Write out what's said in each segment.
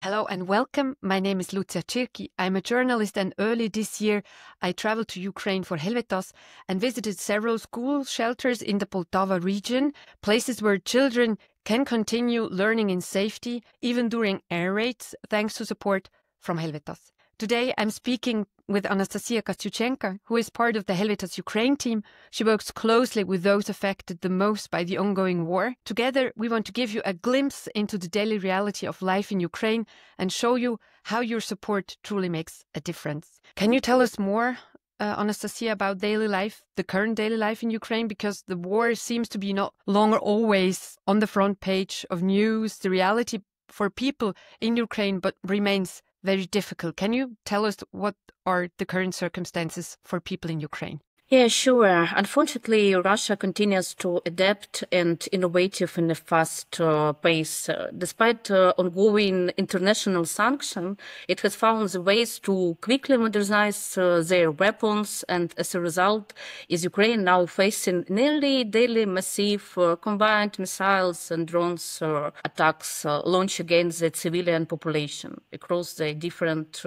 Hello and welcome. My name is Lucia Cirki. I'm a journalist, and early this year I traveled to Ukraine for Helvetas and visited several school shelters in the Poltava region, places where children can continue learning in safety even during air raids thanks to support from Helvetas. Today I'm speaking with Anastasia Kostyuchenko, who is part of the Helvetas Ukraine team. She works closely with those affected the most by the ongoing war. Together, we want to give you a glimpse into the daily reality of life in Ukraine and show you how your support truly makes a difference. Can you tell us more, Anastasia, about daily life, the current daily life in Ukraine? Because the war seems to be no longer always on the front page of news. The reality for people in Ukraine but remains very difficult. Can you tell us what are the current circumstances for people in Ukraine? Yeah, sure. Unfortunately, Russia continues to adapt and innovative in a fast pace. Despite ongoing international sanction, it has found the ways to quickly modernize their weapons, and as a result, is Ukraine now facing nearly daily massive combined missiles and drones attacks launched against the civilian population across the different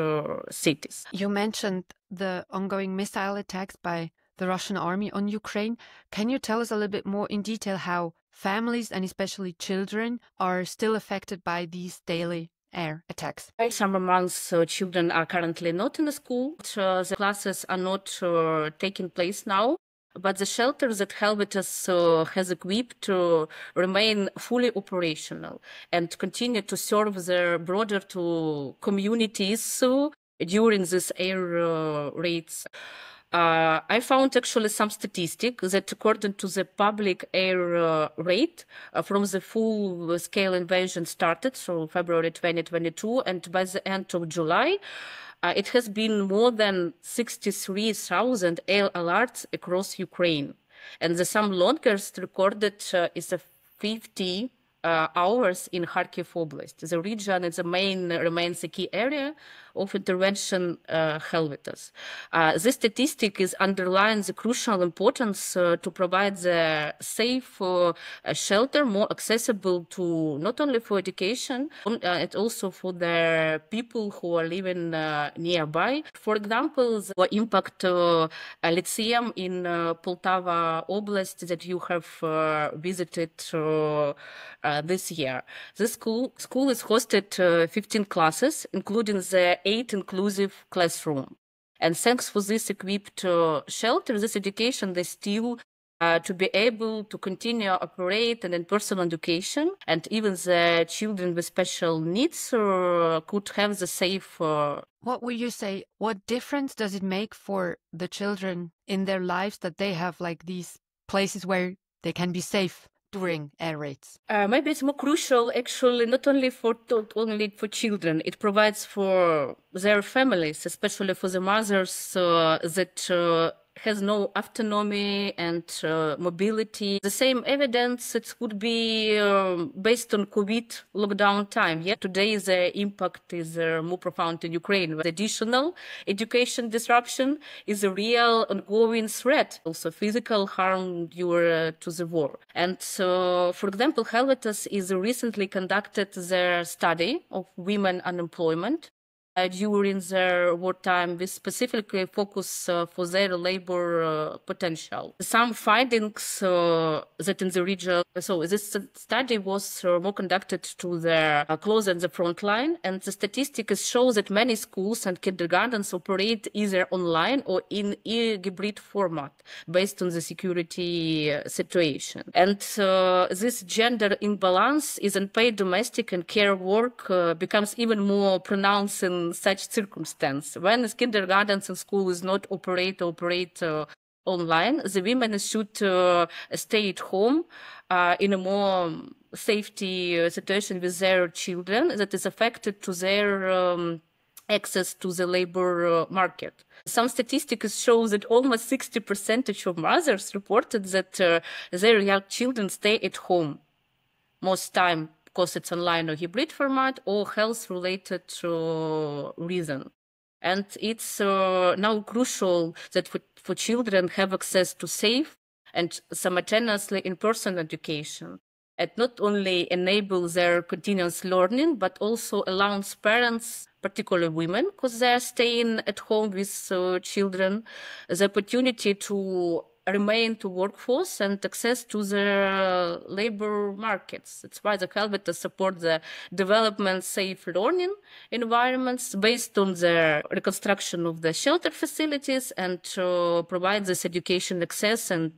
cities. You mentioned the ongoing missile attacks by the Russian army on Ukraine. Can you tell us a little bit more in detail how families and especially children are still affected by these daily air attacks? In summer months, children are currently not in the school. The classes are not taking place now. But the shelters that Helvetas has equipped remain fully operational and continue to serve their broader communities during these air raids. I found actually some statistic that according to the public air rate from the full-scale invasion started, so February 2022, and by the end of July, it has been more than 63,000 air alerts across Ukraine. And the some longest recorded is a 50 hours in Kharkiv Oblast. The region is remains a key area of intervention Helvetas. This statistic underlines the crucial importance to provide the safe shelter more accessible to not only for education, and also for the people who are living nearby. For example, the impact Lyceum in Poltava Oblast that you have visited this year. This school is hosted 15 classes, including the 8 inclusive classroom. And thanks for this equipped shelter, this education, they still to be able to continue operate and in-person education, and even the children with special needs could have the safe. What would you say? What difference does it make for the children in their lives that they have like these places where they can be safe during air raids? Maybe it's more crucial, actually, not only for children. It provides for their families, especially for the mothers that has no autonomy and mobility. The same evidence it would be based on COVID lockdown time. Yet today the impact is more profound in Ukraine. The additional education disruption is a real ongoing threat, also physical harm due to the war. And so, for example, Helvetas is recently conducted their study of women unemployment during their wartime, with specifically focus for their labor potential. Some findings that in the region, so this study was more conducted to the close at the front line, and the statistics show that many schools and kindergartens operate either online or in hybrid format based on the security situation. And this gender imbalance is unpaid domestic and care work becomes even more pronounced in such circumstance. When kindergartens and school is not operate online, the women should stay at home in a more safety situation with their children that is affected to their access to the labor market. Some statistics show that almost 60% of mothers reported that their young children stay at home most time because it's online or hybrid format or health-related reason. And it's now crucial that for children have access to safe and simultaneously in-person education. and not only enable their continuous learning, but also allows parents, particularly women, because they're staying at home with children, the opportunity to remain to workforce and access to the labor markets. That's why the Helvetas support the development safe learning environments based on the reconstruction of the shelter facilities and provide this education access and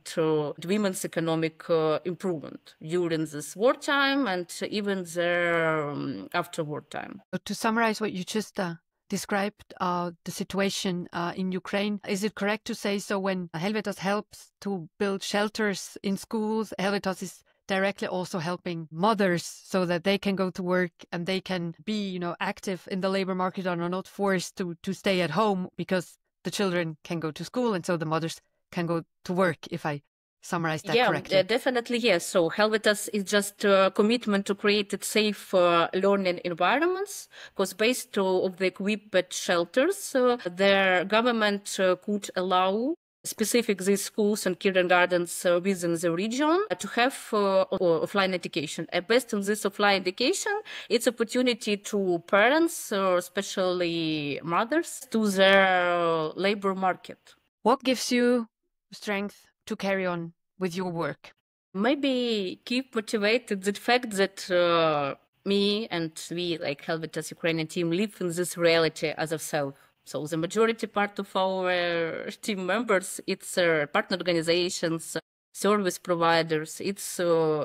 women's economic improvement during this wartime and even their after wartime. To summarize what you just described, the situation in Ukraine, is it correct to say so when Helvetas helps to build shelters in schools, Helvetas is directly also helping mothers so that they can go to work and they can be, active in the labor market and are not forced to stay at home because the children can go to school and so the mothers can go to work, if I summarize that correctly? Yeah, definitely, yes. So Helvetas is just a commitment to create safe learning environments, because based of the equipped shelters, their government could allow specific these schools and kindergartens within the region to have offline education. Based on this offline education, it's opportunity to parents, especially mothers, to their labor market. What gives you strength to carry on with your work? Maybe keep motivated the fact that me and we, like Helvetas Ukrainian team, live in this reality as of self. So the majority part of our team members, it's partner organizations, service providers, it's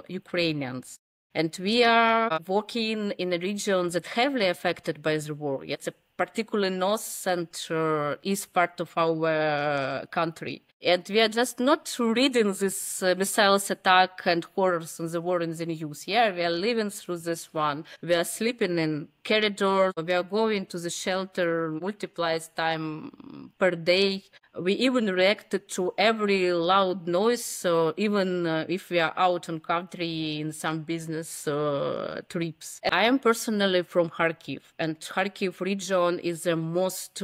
Ukrainians. And we are working in a region that heavily affected by the war. It's a particularly north and east part of our country. And we are just not reading this missiles attack and horrors on the war in the news. Yeah, we are living through this one. We are sleeping in corridors. We are going to the shelter multiple times per day. We even reacted to every loud noise, so even if we are out on country in some business trips. I am personally from Kharkiv, and Kharkiv region is the most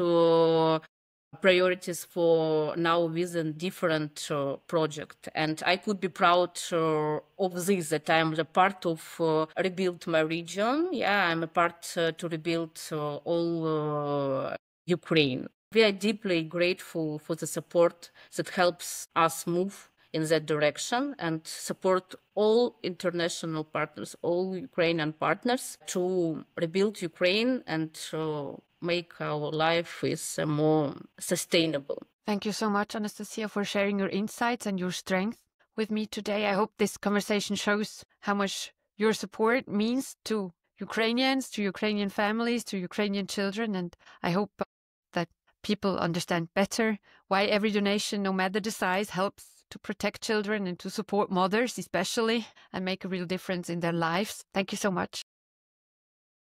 priorities for now within different project. And I could be proud of this, that I'm a part of rebuild my region. Yeah, I'm a part to rebuild all Ukraine. We are deeply grateful for the support that helps us move in that direction and support all international partners, all Ukrainian partners to rebuild Ukraine and make our life is more sustainable. Thank you so much, Anastasia, for sharing your insights and your strength with me today. I hope this conversation shows how much your support means to Ukrainians, to Ukrainian families, to Ukrainian children. And I hope that people understand better why every donation, no matter the size, helps to protect children and to support mothers especially and make a real difference in their lives. Thank you so much.